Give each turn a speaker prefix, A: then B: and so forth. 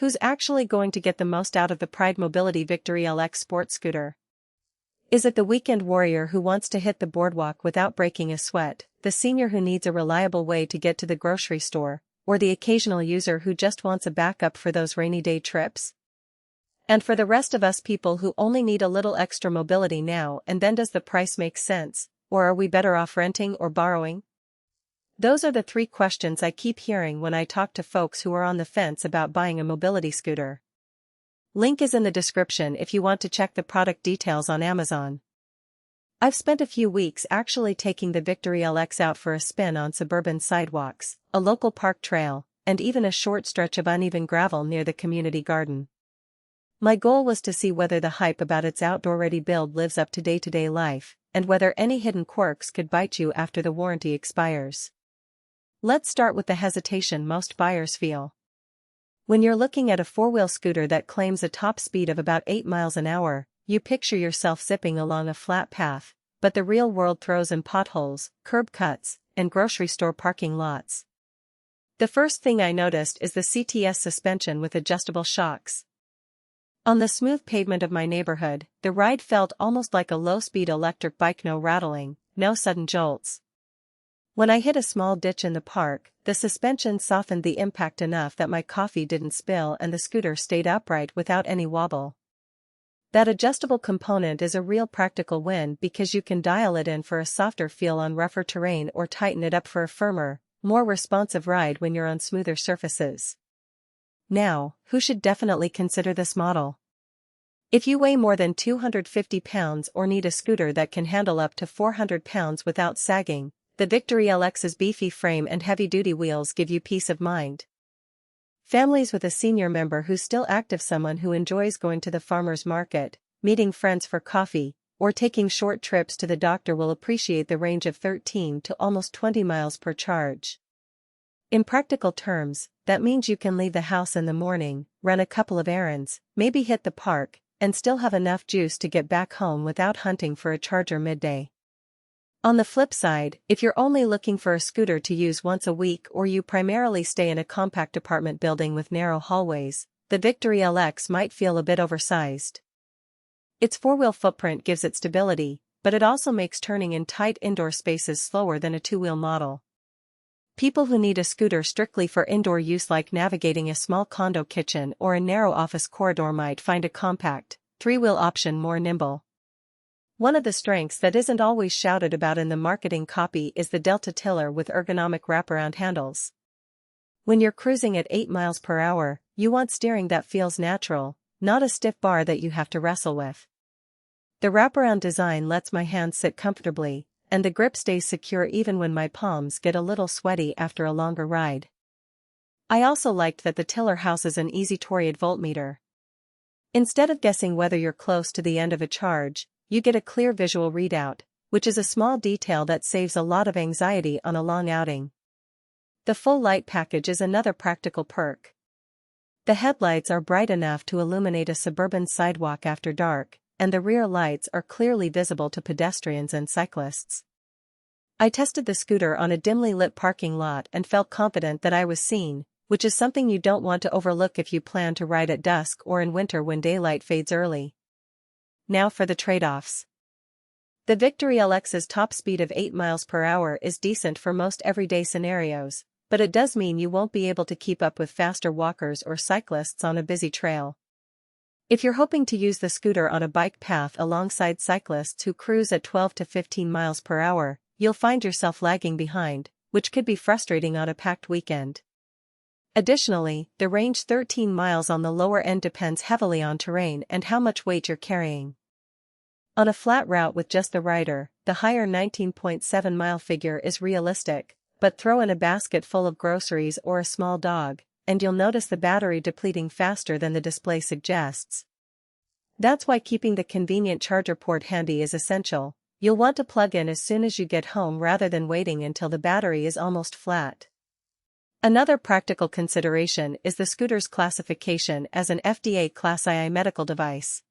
A: Who's actually going to get the most out of the Pride Mobility Victory LX sports scooter? Is it the weekend warrior who wants to hit the boardwalk without breaking a sweat, the senior who needs a reliable way to get to the grocery store, or the occasional user who just wants a backup for those rainy day trips? And for the rest of us people who only need a little extra mobility now and then, does the price make sense, or are we better off renting or borrowing? Those are the three questions I keep hearing when I talk to folks who are on the fence about buying a mobility scooter. Link is in the description if you want to check the product details on Amazon. I've spent a few weeks actually taking the Victory LX out for a spin on suburban sidewalks, a local park trail, and even a short stretch of uneven gravel near the community garden. My goal was to see whether the hype about its outdoor-ready build lives up to day-to-day life, and whether any hidden quirks could bite you after the warranty expires. Let's start with the hesitation most buyers feel. When you're looking at a four-wheel scooter that claims a top speed of about 8 miles an hour, you picture yourself zipping along a flat path, but the real world throws in potholes, curb cuts, and grocery store parking lots. The first thing I noticed is the CTS suspension with adjustable shocks. On the smooth pavement of my neighborhood, the ride felt almost like a low-speed electric bike, no rattling, no sudden jolts. When I hit a small ditch in the park, the suspension softened the impact enough that my coffee didn't spill and the scooter stayed upright without any wobble. That adjustable component is a real practical win because you can dial it in for a softer feel on rougher terrain or tighten it up for a firmer, more responsive ride when you're on smoother surfaces. Now, who should definitely consider this model? If you weigh more than 250 pounds or need a scooter that can handle up to 400 pounds without sagging, the Victory LX's beefy frame and heavy-duty wheels give you peace of mind. Families with a senior member who's still active, someone who enjoys going to the farmer's market, meeting friends for coffee, or taking short trips to the doctor will appreciate the range of 13 to almost 20 miles per charge. In practical terms, that means you can leave the house in the morning, run a couple of errands, maybe hit the park, and still have enough juice to get back home without hunting for a charger midday. On the flip side, if you're only looking for a scooter to use once a week or you primarily stay in a compact apartment building with narrow hallways, the Victory LX might feel a bit oversized. Its four-wheel footprint gives it stability, but it also makes turning in tight indoor spaces slower than a two-wheel model. People who need a scooter strictly for indoor use, like navigating a small condo kitchen or a narrow office corridor, might find a compact, three-wheel option more nimble. One of the strengths that isn't always shouted about in the marketing copy is the Delta tiller with ergonomic wraparound handles. When you're cruising at 8 miles per hour, you want steering that feels natural, not a stiff bar that you have to wrestle with. The wraparound design lets my hands sit comfortably, and the grip stays secure even when my palms get a little sweaty after a longer ride. I also liked that the tiller houses an easy toried voltmeter. Instead of guessing whether you're close to the end of a charge, you get a clear visual readout, which is a small detail that saves a lot of anxiety on a long outing. The full light package is another practical perk. The headlights are bright enough to illuminate a suburban sidewalk after dark, and the rear lights are clearly visible to pedestrians and cyclists. I tested the scooter on a dimly lit parking lot and felt confident that I was seen, which is something you don't want to overlook if you plan to ride at dusk or in winter when daylight fades early. Now for the trade-offs. The Victory LX's top speed of 8 miles per hour is decent for most everyday scenarios, but it does mean you won't be able to keep up with faster walkers or cyclists on a busy trail. If you're hoping to use the scooter on a bike path alongside cyclists who cruise at 12 to 15 miles per hour, you'll find yourself lagging behind, which could be frustrating on a packed weekend. Additionally, the range 13 miles on the lower end depends heavily on terrain and how much weight you're carrying. On a flat route with just the rider, the higher 19.7-mile figure is realistic, but throw in a basket full of groceries or a small dog, and you'll notice the battery depleting faster than the display suggests. That's why keeping the convenient charger port handy is essential. You'll want to plug in as soon as you get home rather than waiting until the battery is almost flat. Another practical consideration is the scooter's classification as an FDA Class II medical device.